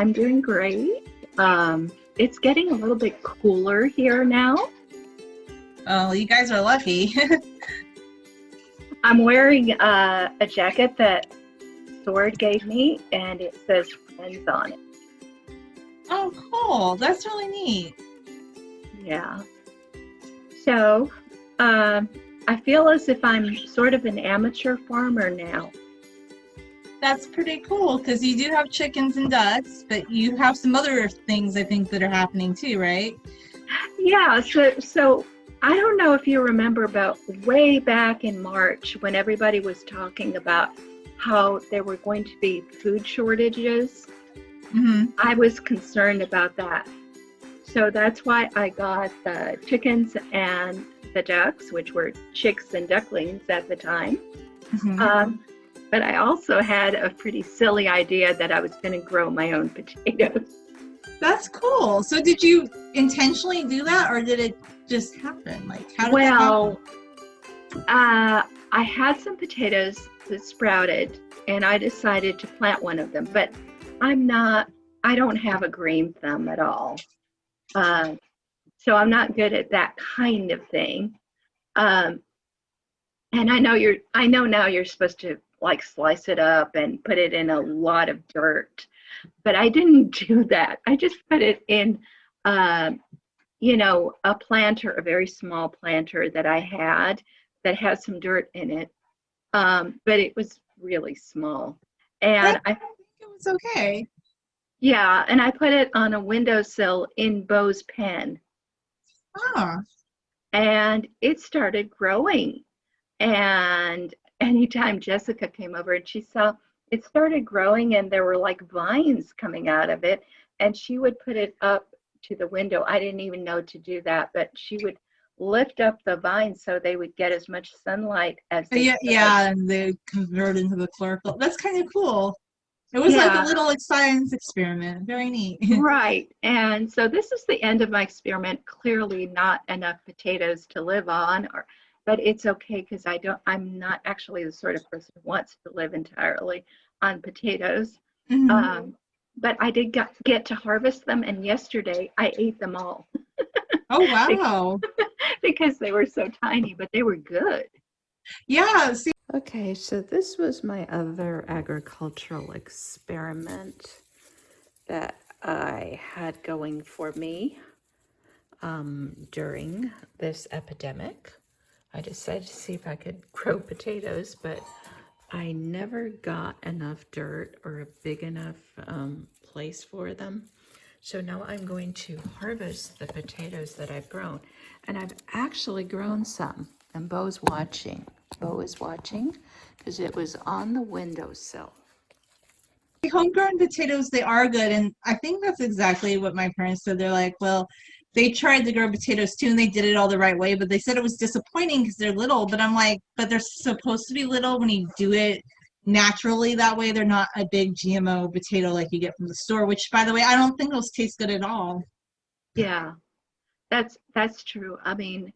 I'm doing great. It's getting a little bit cooler here now. Oh, you guys are lucky. I'm wearing a jacket that Sword gave me, and it says Friends on it. Oh, cool. That's really neat. Yeah. So, I feel as if I'm sort of an amateur farmer now. That's pretty cool because you do have chickens and ducks, but you have some other things I think that are happening too, right? Yeah, so I don't know if you remember about way back in March when everybody was talking about how there were going to be food shortages. Mm-hmm. I was concerned about that. So that's why I got the chickens and the ducks, which were chicks and ducklings at the time. Mm-hmm. But I also had a pretty silly idea that I was going to grow my own potatoes. That's cool. So did you intentionally do that or did it just happen? Like, how did that happen? Well, I had some potatoes that sprouted, and I decided to plant one of them. But I don't have a green thumb at all. Uh, so I'm not good at that kind of thing. Um, and I know now you're supposed to like slice it up and put it in a lot of dirt, but I didn't do that. I just put it in, uh, a planter, a very small planter that I had that has some dirt in it. But it was really small. I And think it was okay. yeah, and I put it on a windowsill in Bo's pen, Oh, and it started growing. And anytime Jessica came over and she saw it started growing and there were like vines coming out of it, and she would put it up to the window. I didn't even know to do that, but she would lift up the vines so they would get as much sunlight as they yeah, could. yeah, and they convert into the chlorophyll. That's kind of cool. It was like a Yeah, little like science experiment. Very neat. right. And so this is the end of my experiment. Clearly not enough potatoes to live on, but it's okay because I'm not actually the sort of person who wants to live entirely on potatoes. Mhm. But I did get to harvest them, and yesterday I ate them all Oh, be- wow. because they were so tiny, but they were good. Yeah, see, Okay, so this was my other agricultural experiment that I had going for me during this epidemic. I decided to see if I could grow potatoes, but I never got enough dirt or a big enough place for them. So now I'm going to harvest the potatoes that I've grown. And I've actually grown some, and Bo's watching. Bo is watching because it was on the windowsill. homegrown potatoes, they are good. And I think that's exactly what my parents said. They're like, well, they tried to grow potatoes too, and they did it all the right way, but they said it was disappointing because they're little. But I'm like, but they're supposed to be little when you do it naturally that way. They're not a big GMO potato like you get from the store, which, by the way, I don't think those taste good at all. Yeah, that's true. I mean,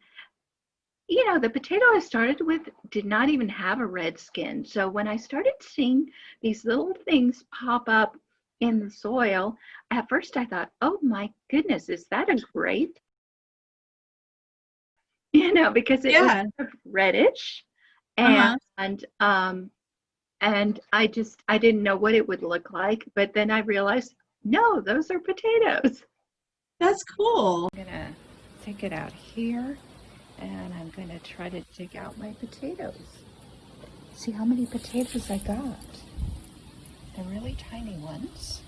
the potato I started with did not even have a red skin. So when I started seeing these little things pop up in the soil, at first I thought, oh my goodness, is that a grape? Because it was Yeah. sort of reddish, and Uh-huh. um and I didn't know what it would look like, but then I realized, no, those are potatoes. That's cool. I'm gonna take it out here, and I'm gonna try to dig out my potatoes. See how many potatoes I got. They're really tiny ones,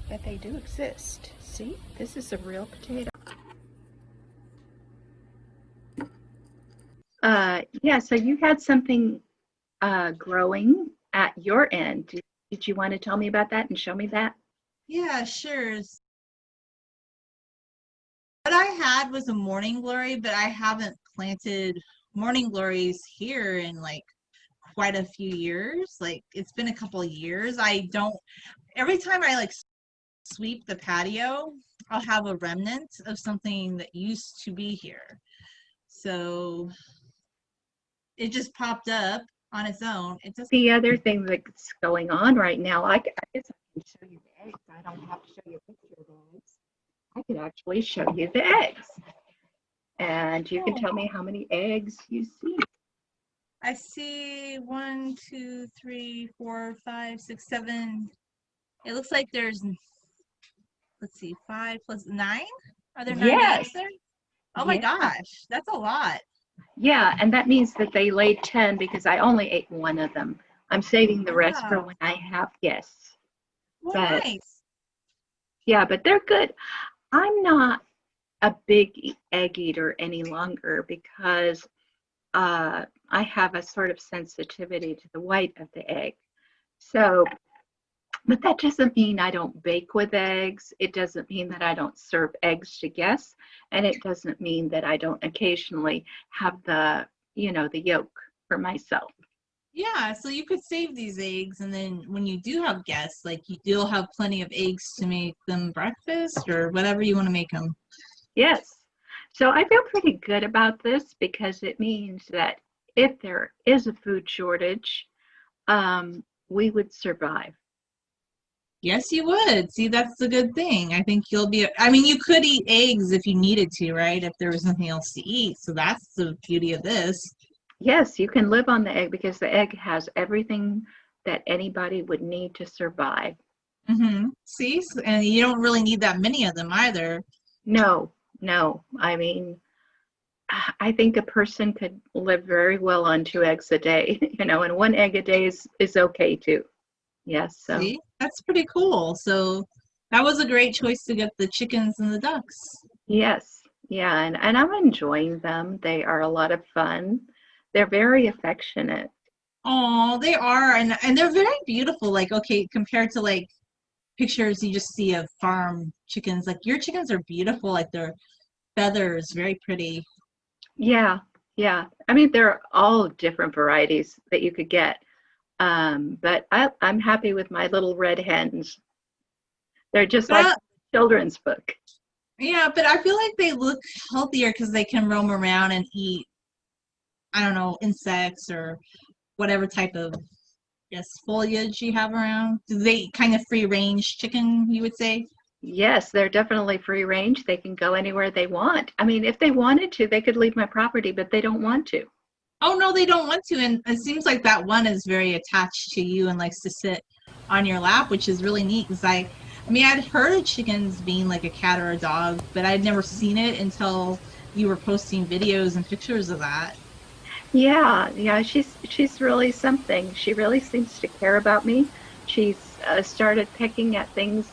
but they do exist. See, this is a real potato. Yeah, so you had something growing at your end. Did you want to tell me about that and show me that? Yeah, sure. What I had was a morning glory, but I haven't planted morning glories here in like quite a few years. Like it's been a couple of years. I don't, every time I like sweep the patio, I'll have a remnant of something that used to be here. So it just popped up on its own. It doesn't. The other thing that's going on right now, I guess I can show you the eggs. I don't have to show you a picture of the eggs. I could actually show you the eggs. And you can Oh, tell me how many eggs you see. I see 1, 2, 3, 4, 5, 6, 7. It looks like there's, let's see, 5 plus 9. Are there 9 eggs Yes. there? Oh my Yeah. gosh, that's a lot. Yeah. And that means that they laid 10 because I only ate one of them. I'm saving the rest for Wow. when I have guests. Well, But nice. yeah, but they're good. I'm not a big egg eater any longer because I have a sort of sensitivity to the white of the egg. So, but that doesn't mean I don't bake with eggs. It doesn't mean that I don't serve eggs to guests. And it doesn't mean that I don't occasionally have the yolk for myself. Yeah, so you could save these eggs, and then when you do have guests, like you'll have plenty of eggs to make them breakfast or whatever you want to make them. Yes. So I feel pretty good about this because it means that if there is a food shortage, we would survive. Yes, you would. See, that's the good thing. I think you'll be, I mean, you could eat eggs if you needed to, right? If there was nothing else to eat. So that's the beauty of this. Yes, you can live on the egg because the egg has everything that anybody would need to survive. See, and you don't really need that many of them either. No, no. I mean, I think a person could live very well on 2 eggs a day, and 1 egg a day is okay too. Yes, so See, that's pretty cool. So that was a great choice to get the chickens and the ducks. yes, yeah, and I'm enjoying them. They are a lot of fun. They're very affectionate. Oh, they are, and they're very beautiful. Like, okay, compared to like pictures you just see of farm chickens, like your chickens are beautiful. Like their feathers, very pretty. Yeah, yeah. I mean, they're all different varieties that you could get. But I'm happy with my little red hens. They're just But like a children's book. yeah, but I feel like they look healthier because they can roam around and eat, I don't know, insects or whatever type of, yes, foliage you have around. Do they kind of free range chicken, you would say? Yes, they're definitely free range. They can go anywhere they want. I mean, if they wanted to, they could leave my property, but they don't want to. Oh no, they don't want to. And it seems like that one is very attached to you and likes to sit on your lap, which is really neat. Because I mean, I'd heard of chickens being like a cat or a dog, but I'd never seen it until you were posting videos and pictures of that. Yeah, yeah, she's really something. She really seems to care about me. She's started picking at things,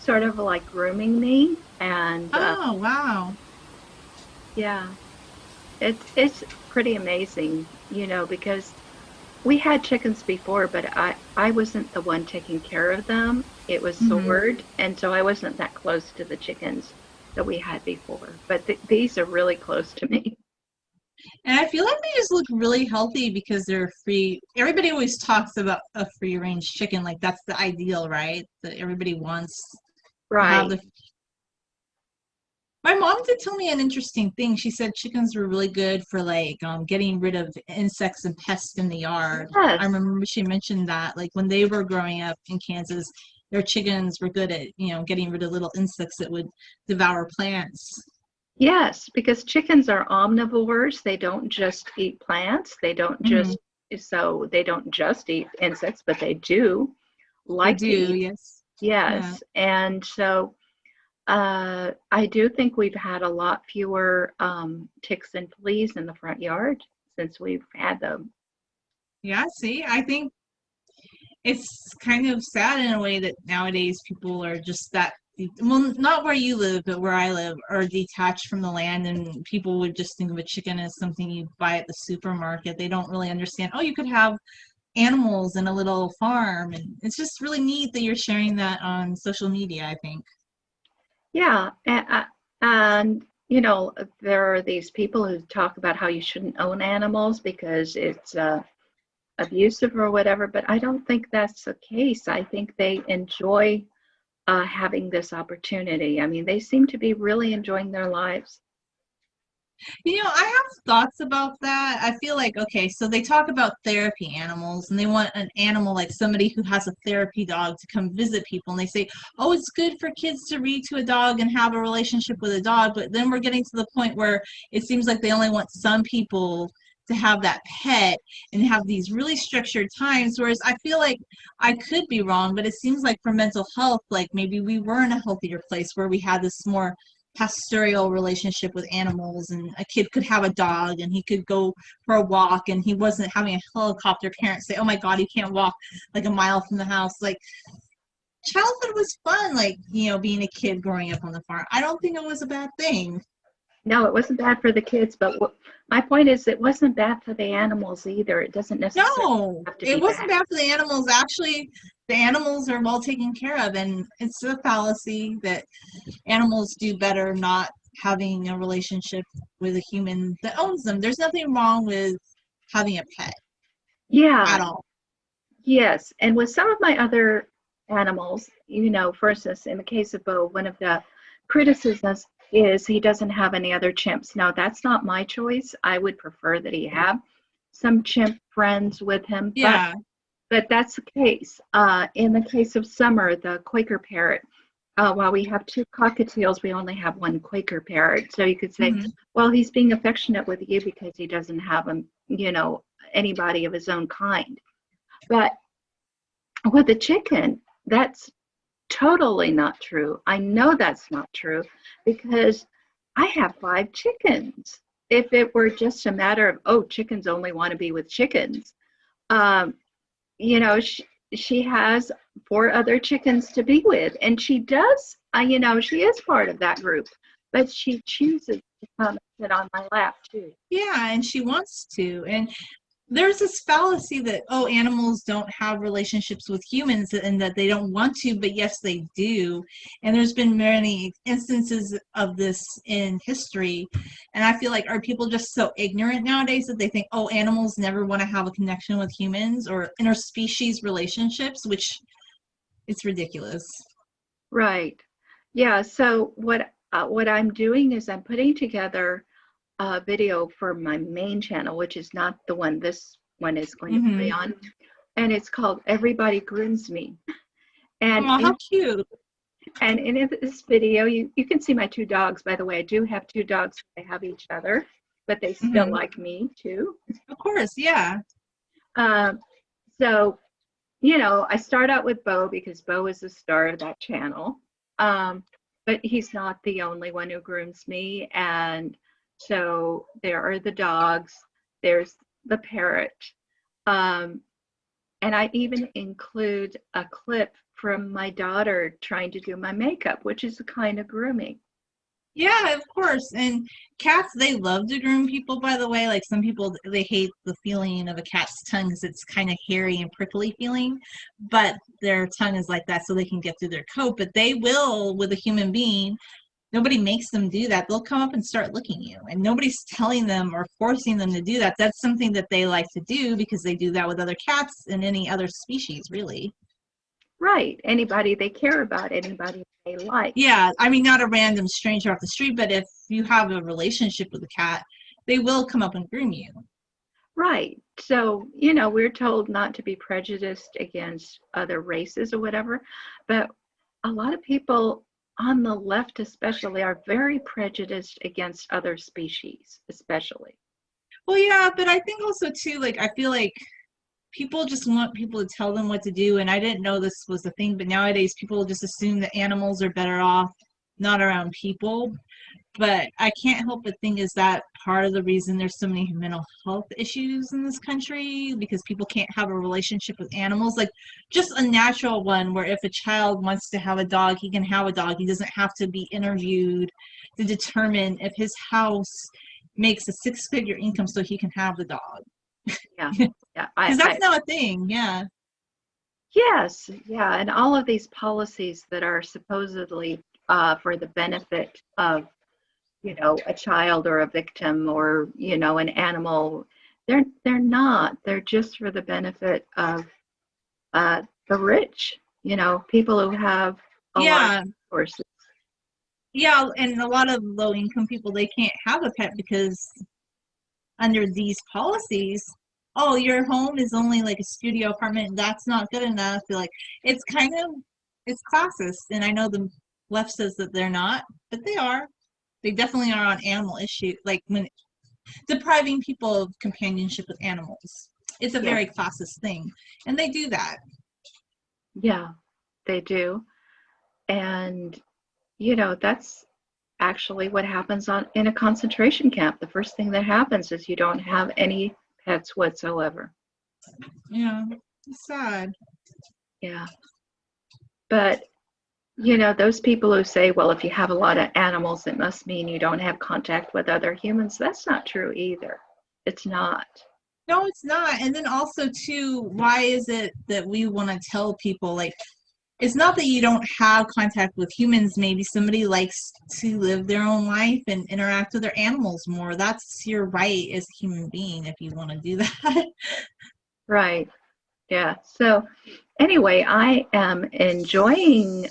sort of like grooming me, and Oh, wow. yeah, it's pretty amazing, because we had chickens before, but I wasn't the one taking care of them. It was Hmm. Sword, and so I wasn't that close to the chickens that we had before. But these are really close to me. And I feel like they just look really healthy because they're free. Everybody always talks about a free range chicken, like that's the ideal, right? That everybody wants to have Right. the. My mom did tell me an interesting thing. She said chickens were really good for like getting rid of insects and pests in the yard. I Yes. remember she mentioned that like when they were growing up in Kansas, their chickens were good at, getting rid of little insects that would devour plants. Yes, because chickens are omnivores. They don't just eat plants. Hmm. They don't just eat insects, but they do They like do, to eat. yes. Yeah. Yes. And so I do think we've had a lot fewer ticks and fleas in the front yard since we've had them. Yeah, see, I think it's kind of sad in a way that nowadays people are just that well, not where you live but where I live, are detached from the land, and people would just think of a chicken as something you buy at the supermarket. They don't really understand, oh, you could have animals in a little farm, and it's just really neat that you're sharing that on social media, I think. Yeah, and there are these people who talk about how you shouldn't own animals because it's abusive or whatever, but I don't think that's the case. I think they enjoy having this opportunity. I mean, they seem to be really enjoying their lives. I have thoughts about that. I feel like, okay, so they talk about therapy animals and they want an animal like somebody who has a therapy dog to come visit people. And they say, oh, it's good for kids to read to a dog and have a relationship with a dog. But then we're getting to the point where it seems like they only want some people to have that pet and have these really structured times. Whereas I feel like I could be wrong, but it seems like for mental health, like maybe we were in a healthier place where we had this more pastoral relationship with animals, and a kid could have a dog and he could go for a walk and he wasn't having a helicopter parent say, oh my god, you can't walk like a mile from the house. Like, childhood was fun, like, being a kid growing up on the farm. I don't think it was a bad thing. No, it wasn't bad for the kids, but my point is it wasn't bad for the animals either. It doesn't necessarily No, have to it be wasn't bad. bad for the animals. Actually, the animals are well taken care of, and it's a fallacy that animals do better not having a relationship with a human that owns them. There's nothing wrong with having a pet Yeah, at all. yes. And with some of my other animals, for instance, in the case of Bo, one of the criticisms is he doesn't have any other chimps. Now, that's not my choice. I would prefer that he have some chimp friends with him, but Yeah. that's the case. In the case of Summer, the Quaker parrot, while we have two cockatiels, we only have one Quaker parrot. So you could say, Hmm. well, he's being affectionate with you because he doesn't have anybody of his own kind. But with a chicken, that's totally not true. I know that's not true because I have 5 chickens. If it were just a matter of, oh, chickens only want to be with chickens, um, she has 4 other chickens to be with, and she does, she is part of that group, but she chooses to come and sit on my lap too. Yeah, and she wants to. And there's this fallacy that, oh, animals don't have relationships with humans and that they don't want to, but yes, they do. And there's been many instances of this in history. And I feel like, are people just so ignorant nowadays that they think, oh, animals never want to have a connection with humans or interspecies relationships, which it's ridiculous. Right. Yeah. So what I'm doing is I'm putting together a video for my main channel, which is not the one this one is going to play Mm-hmm. on, and it's called Everybody Grooms Me. And Oh, how in cute. this video, you can see my 2 dogs. By the way, I do have 2 dogs. They have each other, but they still Mm-hmm. like me too. Of course, yeah. Um, so I start out with Bo because Bo is the star of that channel. Um, but he's not the only one who grooms me. And so there are the dogs, there's the parrot. Um, and I even include a clip from my daughter trying to do my makeup, which is a kind of grooming. Yeah, of course. And cats, they love to groom people, by the way. Like some people, they hate the feeling of a cat's tongue because it's kind of hairy and prickly feeling, but their tongue is like that so they can get through their coat. But they will with a human being. Nobody makes them do that. They'll come up and start licking you, and nobody's telling them or forcing them to do that. That's something that they like to do because they do that with other cats and any other species, really. Right. Anybody they care about, anybody they like. Yeah, I mean, not a random stranger off the street, but if you have a relationship with a cat, they will come up and groom you. Right. So, we're told not to be prejudiced against other races or whatever, but a lot of people on the left, especially, are very prejudiced against other species, especially. Well, yeah, but I think also too, like, I feel like people just want people to tell them what to do, and I didn't know this was a thing, but nowadays people just assume that animals are better off not around people. But I can't help but think is that part of the reason there's so many mental health issues in this country because people can't have a relationship with animals, like just a natural one where if a child wants to have a dog, he can have a dog. He doesn't have to be interviewed to determine if his house makes a 6-figure income so he can have the dog. Yeah. Yeah. Because that's now a thing. Yeah. Yes. Yeah. And all of these policies that are supposedly for the benefit of, a child or a victim or, an animal, they're not. They're just for the benefit of the rich, people who have a lot of Yeah. resources. Yeah, and a lot of low income people, they can't have a pet because under these policies, oh, your home is only like a studio apartment. That's not good enough. They're like, it's kind of, it's classist. And I know the left says that they're not, but they are. They definitely are on animal issue, like when depriving people of companionship with animals. It's a Yeah, very classist thing, and they do that. yeah, they do. And, that's actually what happens in a concentration camp. The first thing that happens is you don't have any pets whatsoever. Yeah, it's sad. Yeah. But, those people who say, well, if you have a lot of animals, it must mean you don't have contact with other humans. That's not true either. It's not. No, it's not. And then also too, why is it that we want to tell people like it's not that you don't have contact with humans. Maybe somebody likes to live their own life and interact with their animals more. That's your right as a human being if you want to do that. Right. Yeah. So, anyway, I am enjoying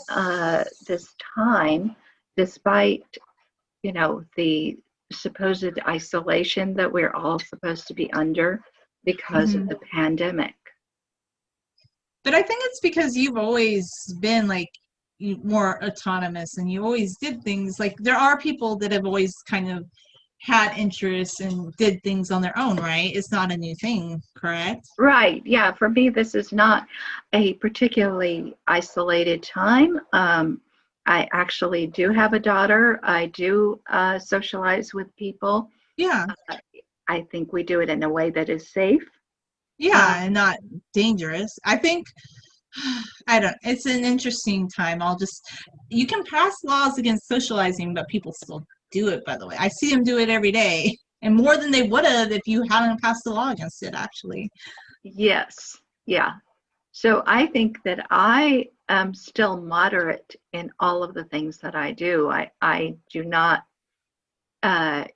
this time despite, the supposed isolation that we're all supposed to be under because of Mhm. the pandemic. But I think it's because you've always been like more autonomous and you always did things like there are people that have always kind of had interests and did things on their own, right? It's not a new thing, correct? Right. Yeah. For me, this is not a particularly isolated time. I actually do have a daughter. I do socialize with people. Yeah. Uh, I think we do it in a way that is safe. Uh, Yeah, and not dangerous. I think I don't it's an interesting time. You can pass laws against socializing, but people still do it, by the way. I see them do it every day. And more than they would have if you hadn't passed a law against it, actually. yes. Yeah. So I think that I am still moderate in all of the things that I do. I do not, I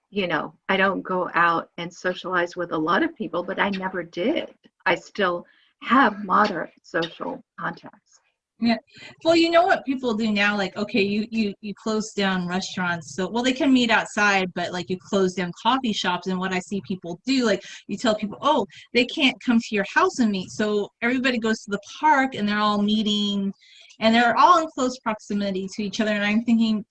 don't go out and socialize with a lot of people, but I never did. I still have moderate social contacts. Yeah. Well, you know what people do now? Like, okay, you close down restaurants, so well they can meet outside, but like you close down coffee shops. And what I see people do, like you tell people, oh, they can't come to your house and meet, so everybody goes to the park and they're all meeting, and they're all in close proximity to each other. And I'm thinking,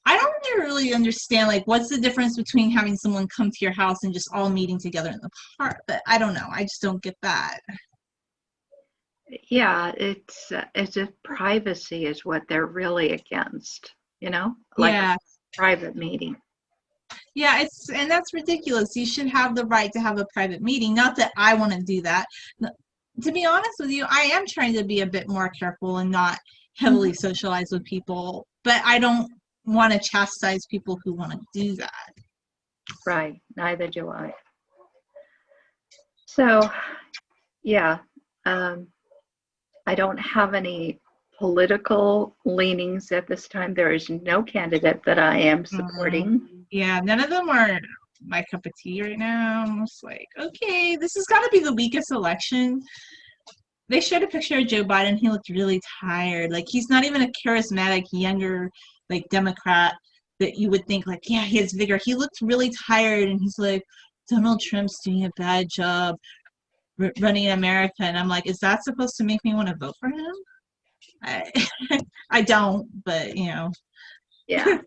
I don't really understand like what's the difference between having someone come to your house and just all meeting together in the park. But I don't know. I just don't get that. Yeah, it's a privacy is what they're really against, like a Yeah. private meeting. Yeah, and that's ridiculous. You should have the right to have a private meeting. Not that I want to do that. To be honest with you, I am trying to be a bit more careful and not heavily Mhm. socialize with people, but I don't want to chastise people who want to do that. Right, neither do I. So, yeah, um, I don't have any political leanings at this time. There is no candidate that I am Mm, supporting. yeah, none of them are my cup of tea right now. I'm just like, okay, this has got to be the weakest election. They showed a picture of Joe Biden. He looked really tired. Like he's not even a charismatic younger like Democrat that you would think like, yeah, he has vigor. He looked really tired, and he's like, Donald Trump's doing a bad job running America, and I'm like, is that supposed to make me want to vote for him? I I don't, but you know, Yeah.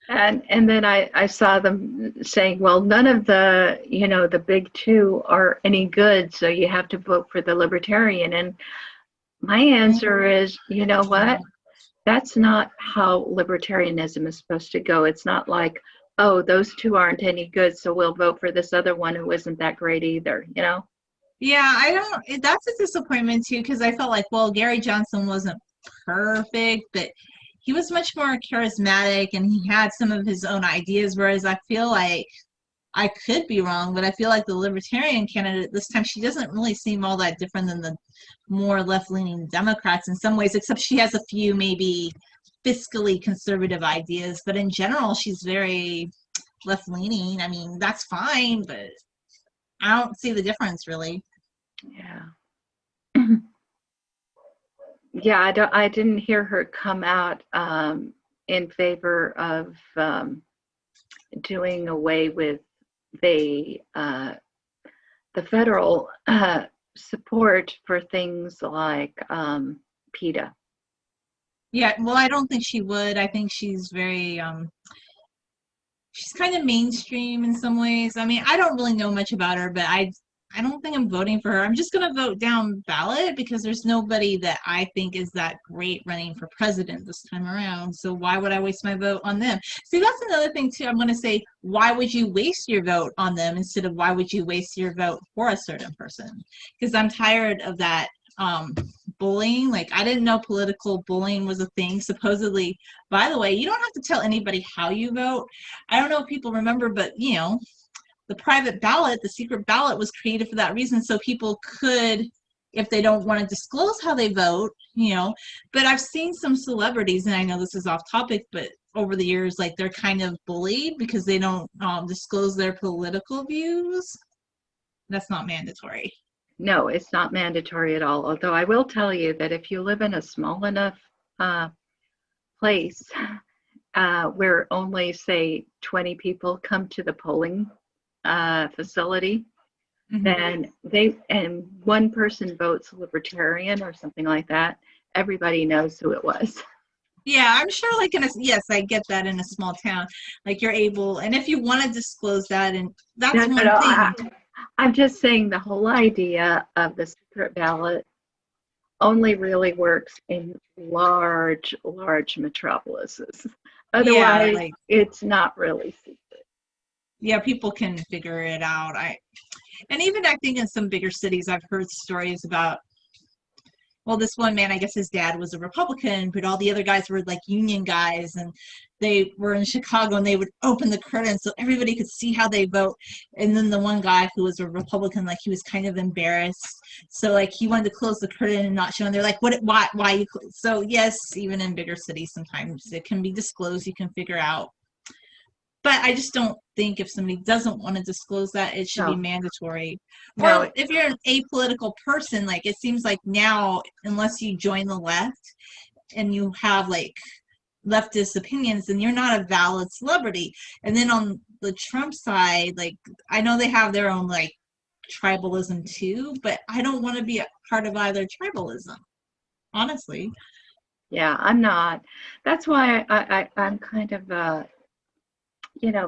And then I saw them saying, well, none of the big two are any good, so you have to vote for the libertarian. And my answer is, you know what? That's not how libertarianism is supposed to go. It's not like, oh, those two aren't any good, so we'll vote for this other one who isn't that great either. yeah, I don't. That's a disappointment too because I felt like, well, Gary Johnson wasn't perfect, but he was much more charismatic and he had some of his own ideas. Whereas I feel like I could be wrong, but I feel like the libertarian candidate this time, she doesn't really seem all that different than the more left-leaning Democrats in some ways, except she has a few maybe fiscally conservative ideas. But in general, she's very left-leaning. I mean, that's fine, but I don't see the difference really. Yeah. Yeah, I didn't hear her come out in favor of doing away with the federal support for things like PETA. Yeah, well, I don't think she would. I think she's very she's kind of mainstream in some ways. I mean, I don't really know much about her, but I don't think I'm voting for her. I'm just going to vote down ballot because there's nobody that I think is that great running for president this time around. So why would I waste my vote on them? See, that's another thing too. I'm going to say, why would you waste your vote on them instead of why would you waste your vote for a certain person? Because I'm tired of that bullying. Like, I didn't know political bullying was a thing. Supposedly, by the way, you don't have to tell anybody how you vote. I don't know if people remember, but the private ballot, the secret ballot, was created for that reason, so people could, if they don't want to disclose how they vote, but I've seen some celebrities, and I know this is off topic, but over the years, like, they're kind of bullied because they don't disclose their political views. That's not mandatory. No, it's not mandatory at all. Although I will tell you that if you live in a small enough place where only, say, 20 people come to the polling facility, then and one person votes libertarian or something like that, everybody knows who it was. Yeah, I'm sure, like, yes, I get that in a small town, like, you're able, and if you want to disclose that, and that's No, one thing. I'm just saying the whole idea of the secret ballot only really works in large metropolises. Yeah, Otherwise, like, it's not really secret. yeah, people can figure it out. And even I think in some bigger cities, I've heard stories about, well, this one man, I guess his dad was a Republican, but all the other guys were like union guys, and they were in Chicago, and they would open the curtain so everybody could see how they vote. And then the one guy who was a Republican, like, he was kind of embarrassed, so, like, he wanted to close the curtain and not show. And they're like, why you? So yes, even in bigger cities, sometimes it can be disclosed. You can figure out. But I just don't think if somebody doesn't want to disclose that, it should be No, mandatory. no, Or if you're an apolitical person, like, it seems like now, unless you join the left and you have, like, leftist opinions, then you're not a valid celebrity. And then on the Trump side, like, I know they have their own, like, tribalism too, but I don't want to be a part of either tribalism, honestly. yeah, I'm not. That's why I'm kind of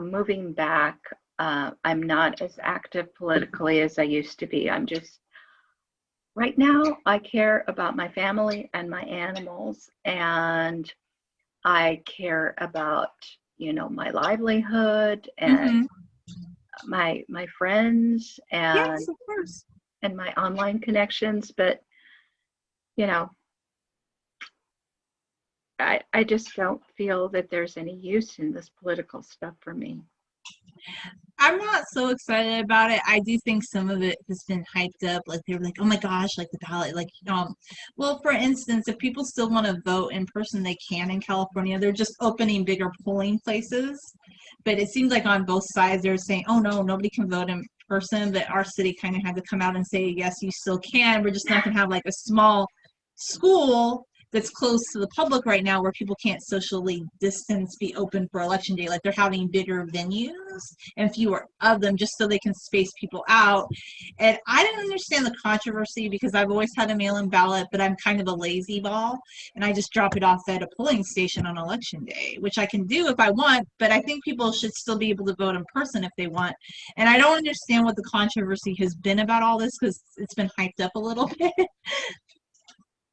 moving back. I'm not as active politically as I used to be. I'm just, right now, I care about my family and my animals, and I care about, my livelihood and Mm-hmm. my friends Yes, of course. and my online connections. But, you know, I just don't feel that there's any use in this political stuff for me. I'm not so excited about it. I do think some of it has been hyped up. Like, they were like, oh my gosh, like the ballot. Like, well, for instance, if people still want to vote in person, they can in California. They're just opening bigger polling places. But it seems like on both sides, they're saying, oh no, nobody can vote in person. But our city kind of had to come out and say, yes, you still can. We're just not going to have like a small school that's close to the public right now where people can't socially distance be open for election day. Like, they're having bigger venues and fewer of them just so they can space people out. And I didn't understand the controversy because I've always had a mail-in ballot, but I'm kind of a lazy ball, and I just drop it off at a polling station on election day, which I can do if I want, but I think people should still be able to vote in person if they want. And I don't understand what the controversy has been about all this because it's been hyped up a little bit.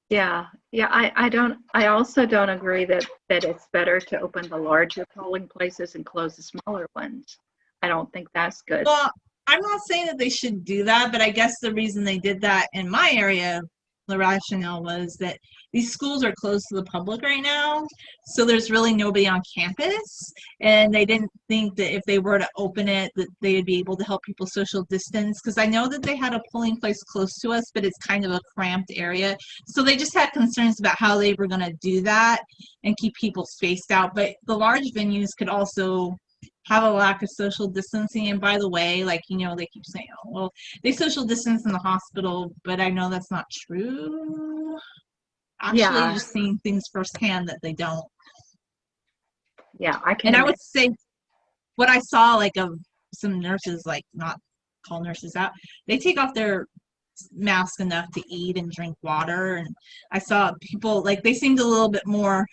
Yeah, yeah, I also don't agree that it's better to open the larger polling places and close the smaller ones. I don't think that's good. Well, I'm not saying that they should do that, but I guess the reason they did that in my area, the rationale was that these schools are closed to the public right now, so there's really nobody on campus, and they didn't think that if they were to open it that they would be able to help people social distance, because I know that they had a polling place close to us, but it's kind of a cramped area, so they just had concerns about how they were going to do that and keep people spaced out. But the large venues could also have a lack of social distancing. And by the way, like, they keep saying, oh, well, they social distance in the hospital, but I know that's not true. Actually, Yeah, just seeing things firsthand that they don't. Yeah, I can And I imagine. would say what I saw, like, of some nurses, like, not call nurses out, they take off their mask enough to eat and drink water. And I saw people, like, they seemed a little bit more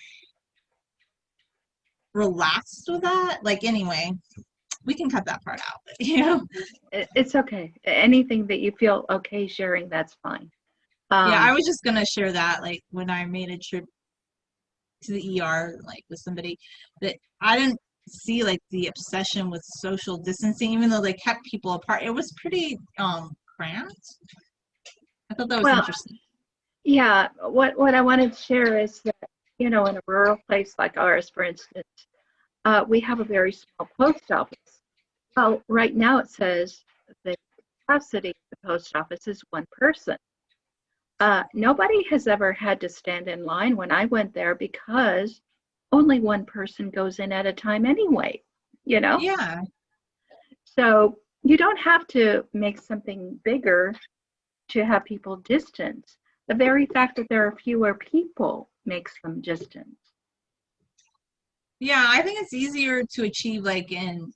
relaxed with that. Like, anyway, we can cut that part out, but, It's okay. Anything that you feel okay sharing, that's fine. yeah, I Um, was just gonna share that, like, when I made a trip to the ER, like, with somebody, that I didn't see, like, the obsession with social distancing, even though they kept people apart. It was pretty cramped. I thought that was well, interesting. yeah, what I wanted to share is that, in a rural place like ours, for instance, we have a very small post office. Well, right now it says the capacity of the post office is one person. Nobody has ever had to stand in line when I went there because only one person goes in at a time anyway, you know? Yeah. So you don't have to make something bigger to have people distance. The very fact that there are fewer people makes them distant. Yeah, I think it's easier to achieve, like, in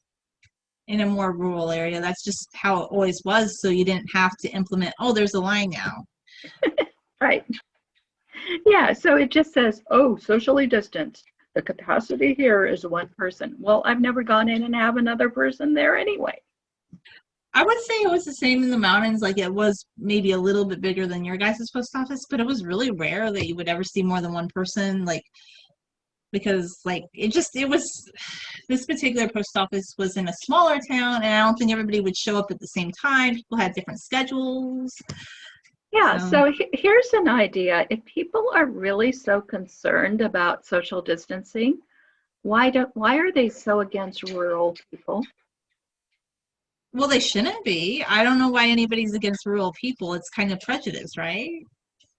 a more rural area. That's just how it always was. So you didn't have to implement, oh, there's a line now. Right. Yeah, so it just says, oh, socially distanced. The capacity here is one person. Well, I've never gone in and have another person there anyway. I would say it was the same in the mountains. Like, it was maybe a little bit bigger than your guys' post office, but it was really rare that you would ever see more than one person. Like, because, like, it was, this particular post office was in a smaller town, and I don't think everybody would show up at the same time. People had different schedules. Yeah, So, so here's an idea. If people are really so concerned about social distancing, why are they so against rural people? well, they shouldn't be. I don't know why anybody's against rural people. It's kind of prejudice, right?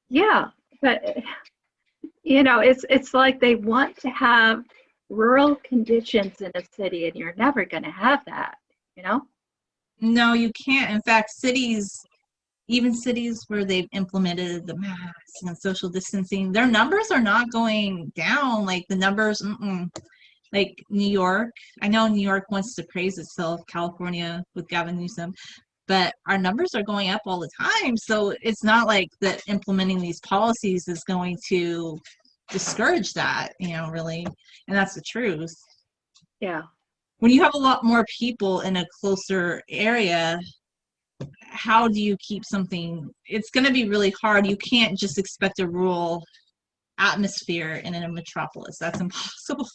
Yeah, but it's like they want to have rural conditions in a city, and you're never going to have that, you know? No, you can't. In fact, even cities where they've implemented the masks and social distancing, their numbers are not going down. Like, the numbers, like New York. I know New York wants to praise itself, California with Gavin Newsom, but our numbers are going up all the time. So it's not like that implementing these policies is going to discourage that, really. And that's the truth. Yeah. When you have a lot more people in a closer area, how do you keep something? It's going to be really hard. You can't just expect a rural atmosphere in a metropolis. That's impossible.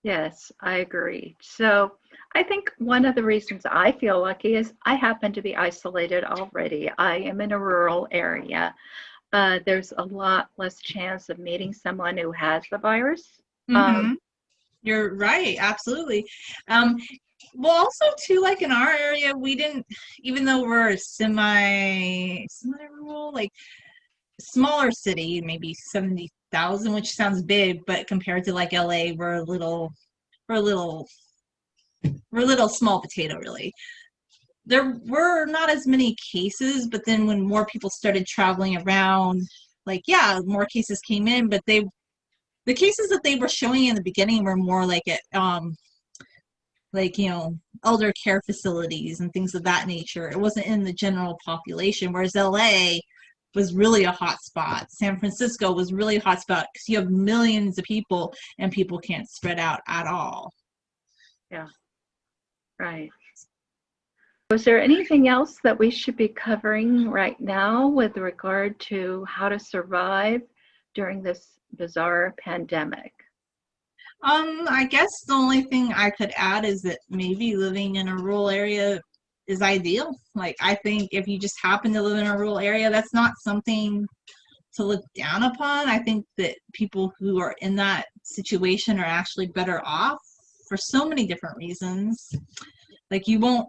Yes, I agree. So I think one of the reasons I feel lucky is I happen to be isolated already. I am in a rural area. There's a lot less chance of meeting someone who has the virus. Hmm. You're right, absolutely. Um, well, also too, like, in our area, we didn't, even though we're a semi rural, like, smaller city, maybe 70,000, which sounds big, but compared to, like, LA, we're a little, we're a little small potato, really. There were not as many cases, but then when more people started traveling around, like, yeah, more cases came in, but the cases that they were showing in the beginning were more like at like, elder care facilities and things of that nature. It wasn't in the general population, whereas LA was really a hot spot. San Francisco was really a hot spot because you have millions of people and people can't spread out at all. Yeah, right. Was there anything else that we should be covering right now with regard to how to survive during this bizarre pandemic? I guess the only thing I could add is that maybe living in a rural area is ideal. Like, I think if you just happen to live in a rural area, that's not something to look down upon. I think that people who are in that situation are actually better off for so many different reasons. Like, you won't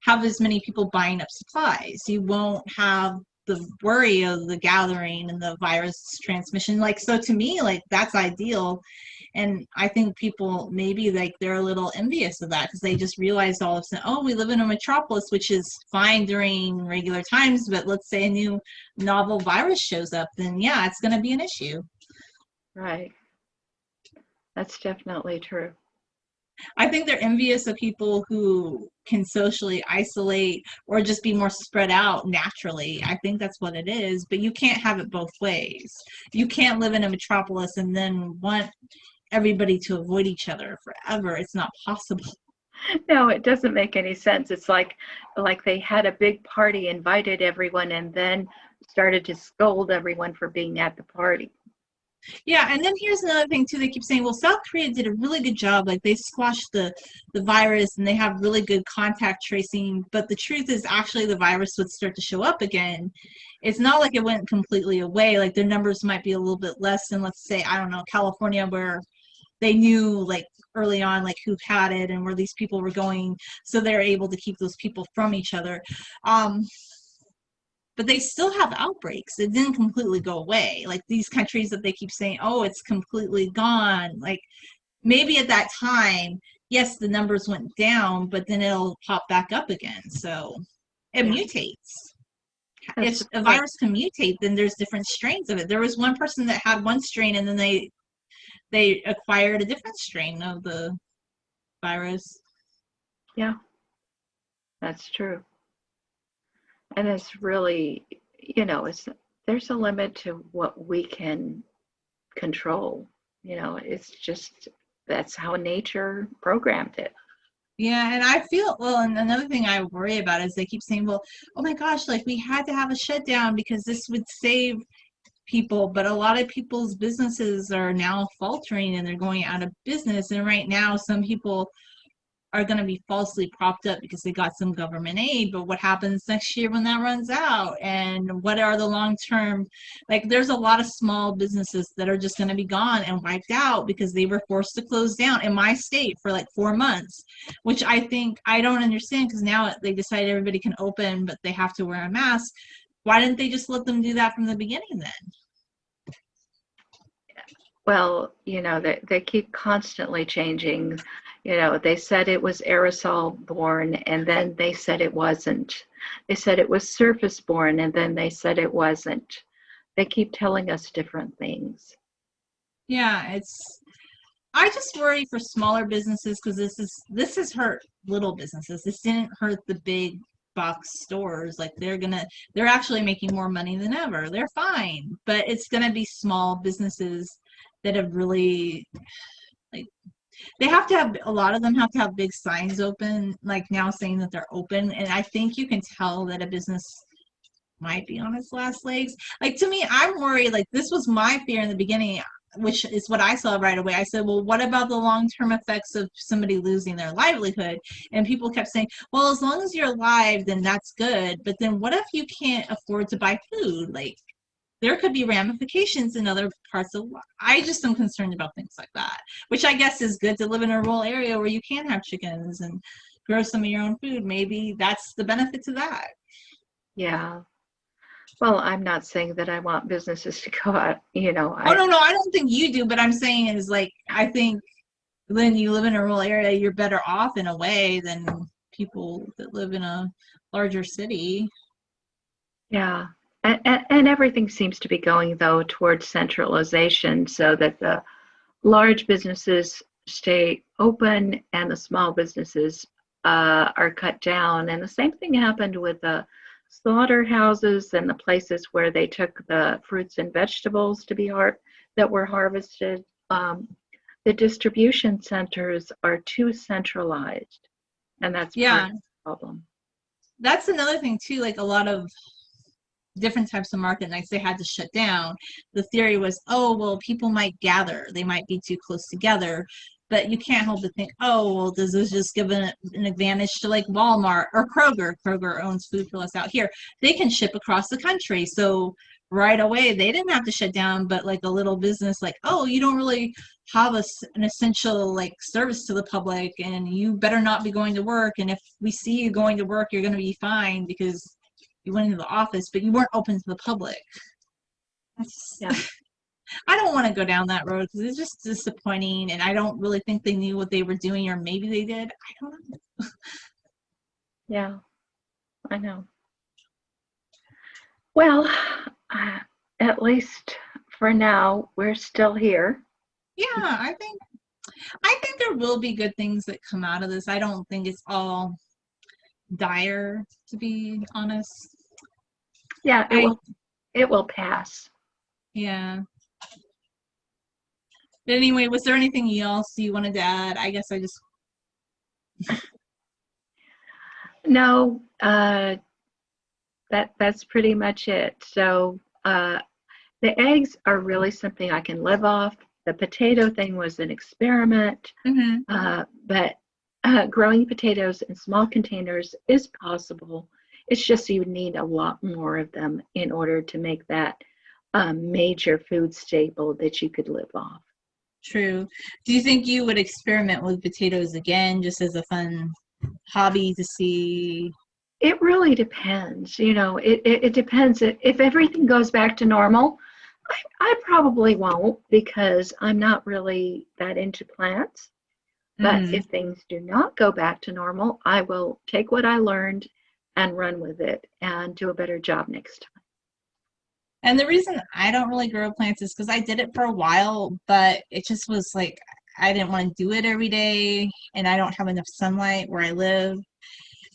have as many people buying up supplies. You won't have the worry of the gathering and the virus transmission. Like, so to me, like, that's ideal. And I think people maybe, like, they're a little envious of that because they just realized all of a sudden, oh, we live in a metropolis, which is fine during regular times, but let's say a new novel virus shows up, then yeah, it's going to be an issue. Right. That's definitely true. I think they're envious of people who can socially isolate or just be more spread out naturally. I think that's what it is, but you can't have it both ways. You can't live in a metropolis and then want everybody to avoid each other forever. It's not possible. No, it doesn't make any sense. It's like they had a big party, invited everyone, and then started to scold everyone for being at the party. Yeah, and then here's another thing too. They keep saying, well, South Korea did a really good job. Like they squashed the virus and they have really good contact tracing. But the truth is actually the virus would start to show up again. It's not like it went completely away. Like their numbers might be a little bit less than, let's say, I don't know, California, where they knew like early on like who had it and where these people were going, so they're able to keep those people from each other. um but they still have outbreaks. It didn't completely go away. Like these countries that they keep saying, oh, it's completely gone, like maybe at that time, yes, the numbers went down, but then it'll pop back up again. So it Yeah, mutates. that's If the a point. virus can mutate, then there's different strains of it. There was one person that had one strain and then they acquired a different strain of the virus. Yeah, that's true. And it's really, it's there's a limit to what we can control. It's just that's how nature programmed it. Yeah, and I feel well, and another thing I worry about is they keep saying, well, oh my gosh, like we had to have a shutdown because this would save people, but a lot of people's businesses are now faltering and they're going out of business. And right now, some people are going to be falsely propped up because they got some government aid, but what happens next year when that runs out, and what are the long term, like there's a lot of small businesses that are just going to be gone and wiped out because they were forced to close down in my state for like 4 months, which I think I don't understand, because now they decide everybody can open but they have to wear a mask. Why didn't they just let them do that from the beginning then? Well, they keep constantly changing. They said it was aerosol borne, and then they said it wasn't. They said it was surface borne, and then they said it wasn't. They keep telling us different things. Yeah, it's, I just worry for smaller businesses because this has hurt little businesses. This didn't hurt the big box stores. Like they're actually making more money than ever. They're fine, but it's gonna be small businesses that have really, like, they have to have, a lot of them have to have big signs open, like now saying that they're open. And I think you can tell that a business might be on its last legs. Like to me, I'm worried, like this was my fear in the beginning, which is what I saw right away. I said, well, what about the long-term effects of somebody losing their livelihood? And people kept saying, well, as long as you're alive, then that's good. But then what if you can't afford to buy food? Like there could be ramifications in other parts of life. I just am concerned about things like that, which I guess is good to live in a rural area where you can have chickens and grow some of your own food. Maybe that's the benefit to that. Yeah. Well, I'm not saying that I want businesses to go out. Oh no, no, I don't think you do, but I'm saying is like I think when you live in a rural area, you're better off in a way than people that live in a larger city. Yeah. And everything seems to be going, though, towards centralization so that the large businesses stay open and the small businesses are cut down. And the same thing happened with the slaughterhouses and the places where they took the fruits and vegetables that were harvested. The distribution centers are too centralized, and that's part Yeah, of the problem. that's another thing too. Like a lot of different types of market nights they had to shut down. The theory was, oh, well, people might gather. They might be too close together. But you can't help but think, oh, well, does this just give an advantage to like Walmart or Kroger? Kroger owns Food for Less out here. They can ship across the country. So right away, they didn't have to shut down, but like a little business, like, oh, you don't really have an essential like service to the public and you better not be going to work. And if we see you going to work, you're going to be fined because you went into the office, but you weren't open to the public. That's, Yeah, I don't want to go down that road because it's just disappointing, and I don't really think they knew what they were doing, or maybe they did. I don't know. yeah, I know. Well, at least for now, we're still here. Yeah, I think. I think there will be good things that come out of this. I don't think it's all dire, to be honest. Yeah, I it will pass. Yeah. But anyway, was there anything else you wanted to add? I guess I just No, that's pretty much it. So the eggs are really something I can live off. The potato thing was an experiment, Mhm. but growing potatoes in small containers is possible. It's just you need a lot more of them in order to make that a major food staple that you could live off. True. Do you think you would experiment with potatoes again just as a fun hobby to see? It really depends. It depends. If everything goes back to normal, I probably won't because I'm not really that into plants. But Mhm. if things do not go back to normal, I will take what I learned and run with it and do a better job next time. And the reason I don't really grow plants is because I did it for a while, but it just was like I didn't want to do it every day, and I don't have enough sunlight where I live,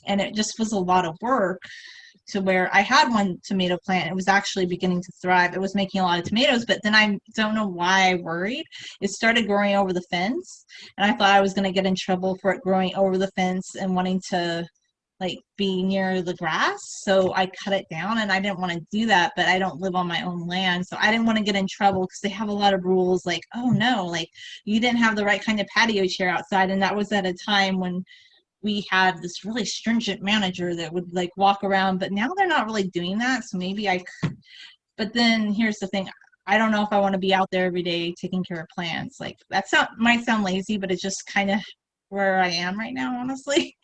and it just was a lot of work to where I had one tomato plant. It was actually beginning to thrive. It was making a lot of tomatoes, but then I don't know why I worried. It started growing over the fence, and I thought I was going to get in trouble for it growing over the fence and wanting to like be near the grass. So I cut it down, and I didn't want to do that, but I don't live on my own land. So I didn't want to get in trouble because they have a lot of rules like, oh no, like you didn't have the right kind of patio chair outside. And that was at a time when we had this really stringent manager that would like walk around, but now they're not really doing that. So maybe but then here's the thing. I don't know if I want to be out there every day taking care of plants. Like might sound lazy, but it's just kind of where I am right now, honestly.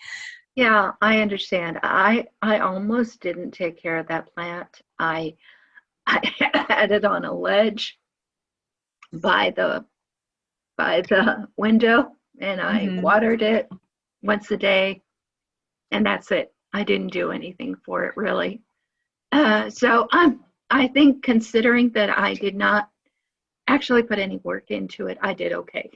Yeah, I understand. I almost didn't take care of that plant. I had it on a ledge by the window, and I Hmm. watered it once a day, and that's it. I didn't do anything for it really. So I think considering that I did not actually put any work into it, I did okay.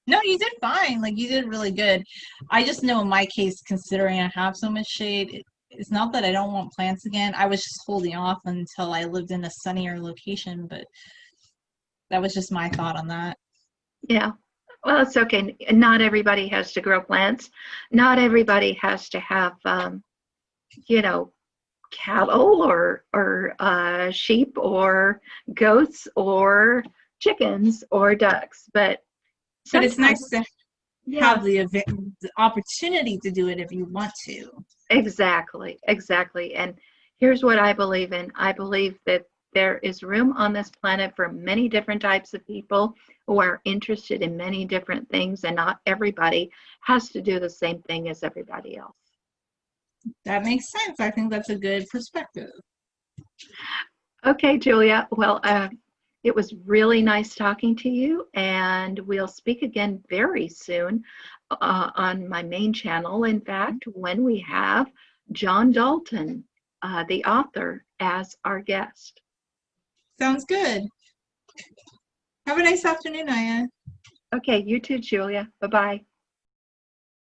No, you did fine. Like you did really good. I just know in my case, considering I have so much shade, it's not that I don't want plants again. I was just holding off until I lived in a sunnier location, but that was just my thought on that. Yeah. Well, it's okay. Not everybody has to grow plants. Not everybody has to have, you know, cattle or sheep or goats or chickens or ducks. But But it's sometimes, nice to yeah, have the opportunity to do it if you want to. exactly, exactly. And here's what I believe in. I believe that there is room on this planet for many different types of people who are interested in many different things, and not everybody has to do the same thing as everybody else. That makes sense. I think that's a good perspective. Okay, Julia. Well, it was really nice talking to you, and we'll speak again very soon on my main channel. In fact, when we have John Dalton, the author, as our guest. Sounds good. Have a nice afternoon, Aya. Okay, you too, Julia. Bye bye.